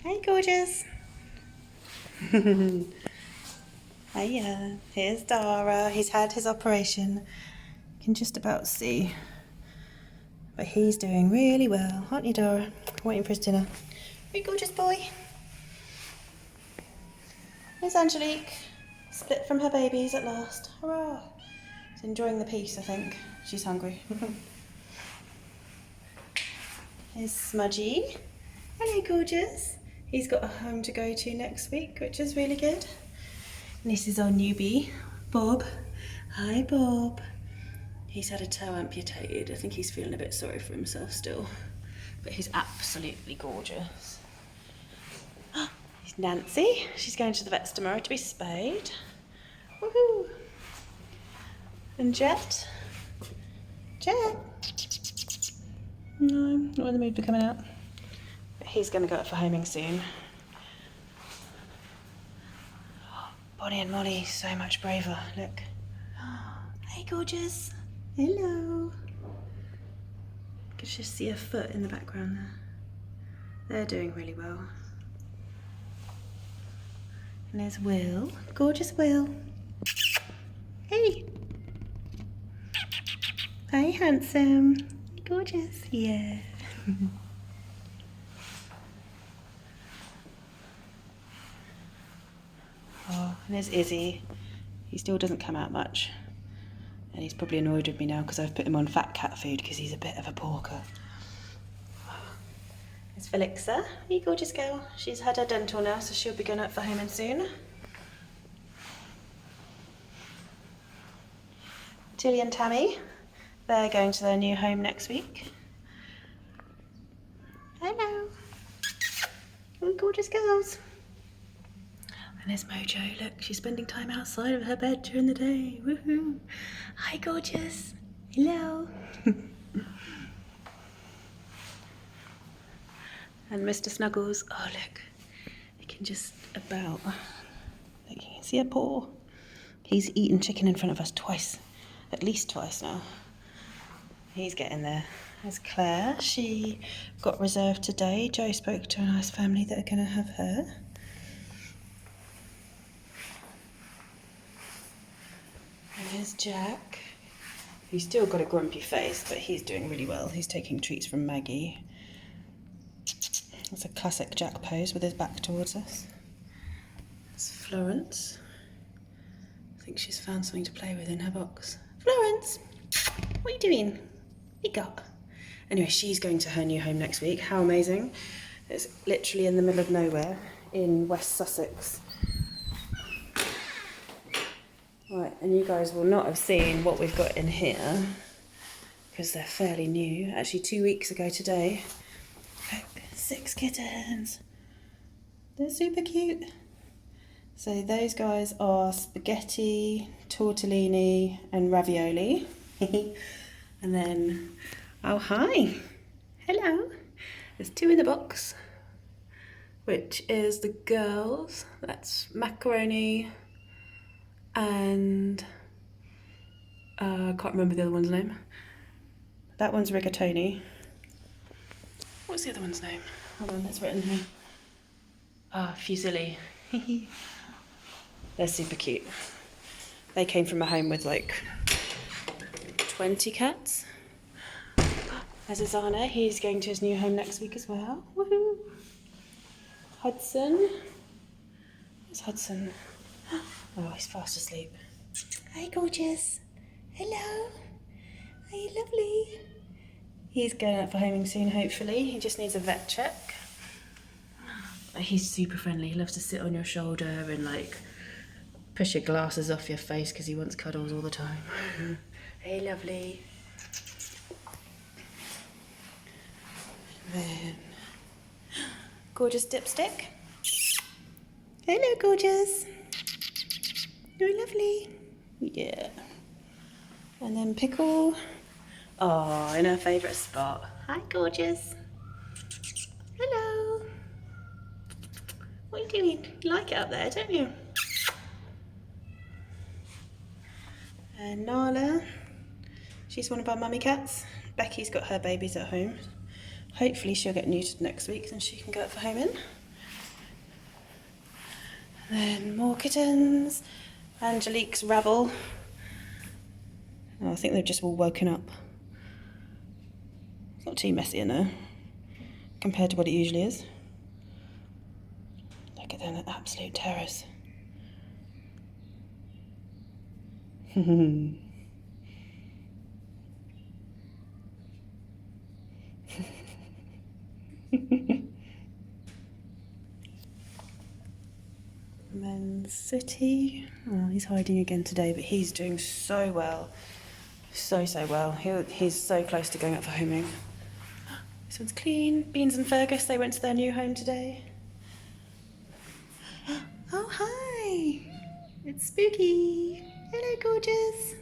Hey, gorgeous. Hiya. Here's Dara. He's had his operation. You can just about see. But he's doing really well, aren't you, Dara? Waiting for his dinner. Hey, gorgeous boy. Here's Angelique. Split from her babies at last. Hurrah. She's enjoying the peace, I think. She's hungry. Here's Smudgy. Hello, gorgeous. He's got a home to go to next week, which is really good. And this is our newbie, Bob. Hi, Bob. He's had a toe amputated. I think he's feeling a bit sorry for himself still. But he's absolutely gorgeous. Here's Nancy. She's going to the vets tomorrow to be spayed. Woohoo! And Jet. Jet. No, not in the mood for coming out. But he's going to go up for homing soon. Bonnie and Molly, so much braver. Look. Hey, gorgeous. Hello. You can just see a foot in the background there. They're doing really well. And there's Will. Gorgeous Will. Hey. Hi, handsome. Gorgeous. Yeah. Oh, and there's Izzy. He still doesn't come out much. And he's probably annoyed with me now because I've put him on fat cat food because he's a bit of a porker. There's Felixa. Hey, gorgeous girl. She's had her dental now, so she'll be going up for homing soon. Tilly and Tammy. They're going to their new home next week. Hello. Oh, gorgeous girls. And there's Mojo. Look, she's spending time outside of her bed during the day. Woohoo. Hi, gorgeous. Hello. And Mr. Snuggles. Oh, look. You can just about... You can see a paw. He's eaten chicken in front of us twice. At least twice now. He's getting there. There's Claire. She got reserved today. Joe spoke to a nice family that are going to have her. And here's Jack. He's still got a grumpy face, but he's doing really well. He's taking treats from Maggie. It's a classic Jack pose with his back towards us. There's Florence. I think she's found something to play with in her box. Florence, what are you doing? What you got? Anyway, she's going to her new home next week. How amazing. It's literally in the middle of nowhere in West Sussex. Right, and you guys will not have seen what we've got in here because they're fairly new. Actually, 2 weeks ago today. Look, 6 kittens. They're super cute. So those guys are spaghetti, tortellini and ravioli. And then, oh hi, hello. There's 2 in the box, which is the girls. That's macaroni and I can't remember the other one's name. That one's rigatoni. What's the other one's name? Hold on, it's written here. Fusilli. They're super cute. They came from a home with like 20 cats. There's Azana. He's going to his new home next week as well. Woohoo! Hudson. Where's Hudson? Oh, he's fast asleep. Hi, gorgeous. Hello. Are you lovely? He's going out for homing soon, hopefully. He just needs a vet check. He's super friendly. He loves to sit on your shoulder and like push your glasses off your face because he wants cuddles all the time. Hey, lovely. Then, gorgeous dipstick. Hello, gorgeous. You're lovely. Yeah. And then Pickle. Oh, in her favourite spot. Hi, gorgeous. Hello. What are you doing? You like it up there, don't you? And Nala. She's one of our mummy cats. Becky's got her babies at home. Hopefully she'll get neutered next week and she can go out for homing. Then more kittens. Angelique's rabble. Oh, I think they've just all woken up. It's not too messy in there compared to what it usually is. Look at them, at absolute terrors. Men's City. Oh, he's hiding again today, but he's doing so well. So well. He's so close to going up for homing. This one's clean. Beans and Fergus, they went to their new home today. Oh, hi. It's Spooky. Hello, gorgeous.